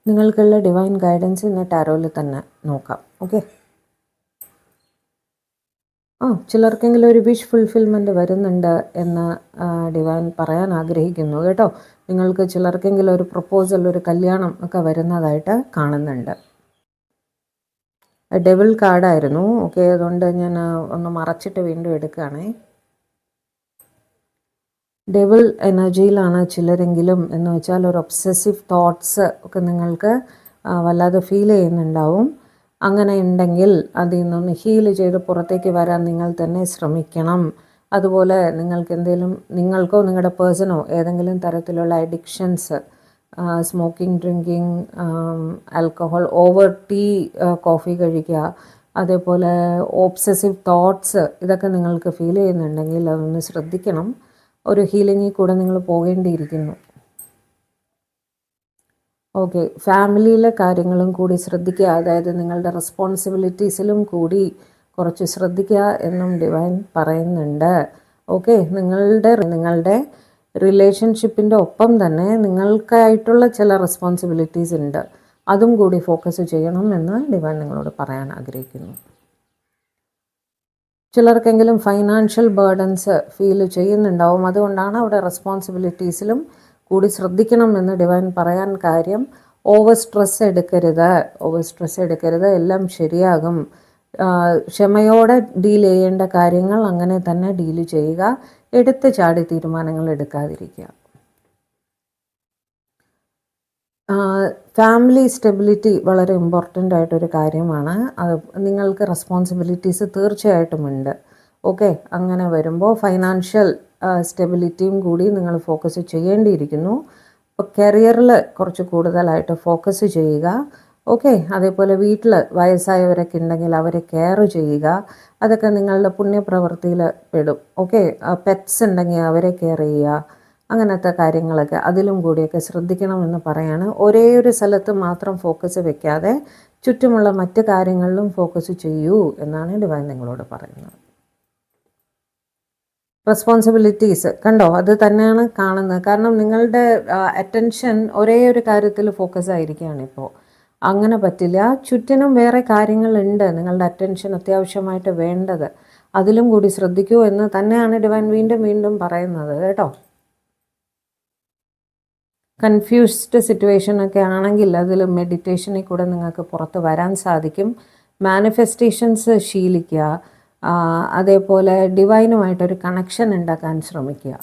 നിങ്ങൾക്കുള്ള divine guidance ഇന്ന് ടാരോയിൽ തന്നെ നോക്കാം. ഓക്കെ, ചിലർക്കെങ്കിലും ഒരു വിഷ് ഫുൾഫിൽമെൻറ്റ് വരുന്നുണ്ട് എന്ന് ഡിവൈൻ പറയാൻ ആഗ്രഹിക്കുന്നു കേട്ടോ. നിങ്ങൾക്ക് ചിലർക്കെങ്കിലും ഒരു പ്രപ്പോസൽ, ഒരു കല്യാണം ഒക്കെ വരുന്നതായിട്ട് കാണുന്നുണ്ട്. ഡെവിൾ കാർഡായിരുന്നു. ഓക്കെ, അതുകൊണ്ട് ഞാൻ ഒന്ന് മറച്ചിട്ട് വീണ്ടും എടുക്കുകയാണേ. ഡെവിൾ എനർജിയിലാണ് ചിലരെങ്കിലും, എന്ന് വെച്ചാൽ ഒരു ഒബ്സസീവ് തോട്ട്സ് ഒക്കെ നിങ്ങൾക്ക് വല്ലാതെ ഫീൽ ചെയ്യുന്നുണ്ടാവും. അങ്ങനെ ഉണ്ടെങ്കിൽ അതിൽ നിന്നൊന്ന് ഹീൽ ചെയ്ത് പുറത്തേക്ക് വരാൻ നിങ്ങൾ തന്നെ ശ്രമിക്കണം. അതുപോലെ നിങ്ങൾക്ക് എന്തെങ്കിലും, നിങ്ങൾക്കോ നിങ്ങളുടെ പേഴ്സണോ ഏതെങ്കിലും തരത്തിലുള്ള addictions, smoking, drinking, alcohol, over tea, coffee കഴിക്കുക, അതേപോലെ ഓബ്സസീവ് തോട്ട്സ്, ഇതൊക്കെ നിങ്ങൾക്ക് ഫീൽ ചെയ്യുന്നുണ്ടെങ്കിൽ അതൊന്ന് ശ്രദ്ധിക്കണം. ഒരു ഹീലിങ്ങിൽ കൂടെ നിങ്ങൾ പോകേണ്ടിയിരിക്കുന്നു. ഓക്കെ, ഫാമിലിയിലെ കാര്യങ്ങളും കൂടി ശ്രദ്ധിക്കുക. അതായത് നിങ്ങളുടെ റെസ്പോൺസിബിലിറ്റീസിലും കൂടി കുറച്ച് ശ്രദ്ധിക്കുക എന്നും ഡിവൈൻ പറയുന്നുണ്ട്. ഓക്കെ, നിങ്ങളുടെ റിലേഷൻഷിപ്പിൻ്റെ ഒപ്പം തന്നെ നിങ്ങൾക്കായിട്ടുള്ള ചില റെസ്പോൺസിബിലിറ്റീസ് ഉണ്ട്, അതും കൂടി ഫോക്കസ് ചെയ്യണം എന്ന് ഡിവൈൻ നിങ്ങളോട് പറയാൻ ആഗ്രഹിക്കുന്നു. ചിലർക്കെങ്കിലും ഫൈനാൻഷ്യൽ ബേർഡൻസ് ഫീൽ ചെയ്യുന്നുണ്ടാവും. അതുകൊണ്ടാണ് അവിടെ റെസ്പോൺസിബിലിറ്റീസിലും കൂടി ശ്രദ്ധിക്കണം എന്ന് ഡിവൈൻ പറയാൻ കാര്യം. ഓവർ സ്ട്രെസ് എടുക്കരുത്, എല്ലാം ശരിയാകും. ക്ഷമയോടെ ഡീൽ ചെയ്യേണ്ട കാര്യങ്ങൾ അങ്ങനെ തന്നെ ഡീൽ ചെയ്യുക. എടുത്ത് ചാടി തീരുമാനങ്ങൾ എടുക്കാതിരിക്കുക. ഫാമിലി സ്റ്റെബിലിറ്റി വളരെ ഇമ്പോർട്ടൻ്റ് ആയിട്ടൊരു കാര്യമാണ്. അത് നിങ്ങൾക്ക് റെസ്പോൺസിബിലിറ്റീസ് തീർച്ചയായിട്ടും ഉണ്ട്. ഓക്കെ, അങ്ങനെ വരുമ്പോൾ ഫൈനാൻഷ്യൽ സ്റ്റെബിലിറ്റിയും കൂടി നിങ്ങൾ ഫോക്കസ് ചെയ്യേണ്ടിയിരിക്കുന്നു. അപ്പോൾ കരിയറിൽ കുറച്ച് കൂടുതലായിട്ട് ഫോക്കസ് ചെയ്യുക. ഓക്കെ, അതേപോലെ വീട്ടിൽ വയസ്സായവരൊക്കെ ഉണ്ടെങ്കിൽ അവരെ കെയർ ചെയ്യുക. അതൊക്കെ നിങ്ങളുടെ പുണ്യപ്രവൃത്തിയിൽ പെടും. ഓക്കെ, പെറ്റ്സ് ഉണ്ടെങ്കിൽ അവരെ കെയർ ചെയ്യുക. അങ്ങനത്തെ കാര്യങ്ങളൊക്കെ അതിലും കൂടിയൊക്കെ ശ്രദ്ധിക്കണമെന്ന് പറയാണ്. ഒരേ ഒരു സ്ഥലത്ത് മാത്രം ഫോക്കസ് വെക്കാതെ ചുറ്റുമുള്ള മറ്റ് കാര്യങ്ങളിലും ഫോക്കസ് ചെയ്യൂ എന്നാണ് ഡിവൈൻ നിങ്ങളോട് പറയുന്നത്. റെസ്പോൺസിബിലിറ്റീസ് കണ്ടോ, അത് തന്നെയാണ് കാണുന്നത്. കാരണം നിങ്ങളുടെ അറ്റൻഷൻ ഒരേ ഒരു കാര്യത്തിൽ ഫോക്കസ് ആയിരിക്കുകയാണ് ഇപ്പോൾ. അങ്ങനെ പറ്റില്ല. ചുറ്റിനും വേറെ കാര്യങ്ങളുണ്ട് നിങ്ങളുടെ അറ്റൻഷൻ അത്യാവശ്യമായിട്ട് വേണ്ടത്. അതിലും കൂടി ശ്രദ്ധിക്കൂ എന്ന് തന്നെയാണ് ഡിവൈൻ വീണ്ടും വീണ്ടും പറയുന്നത് കേട്ടോ. കൺഫ്യൂസ്ഡ് സിറ്റുവേഷനൊക്കെ ആണെങ്കിൽ അതിൽ മെഡിറ്റേഷനിൽ കൂടെ നിങ്ങൾക്ക് പുറത്ത് വരാൻ സാധിക്കും. മാനിഫെസ്റ്റേഷൻസ് ശീലിക്കുക. അതേപോലെ ഡിവൈനുമായിട്ടൊരു കണക്ഷൻ ഉണ്ടാക്കാൻ ശ്രമിക്കുക.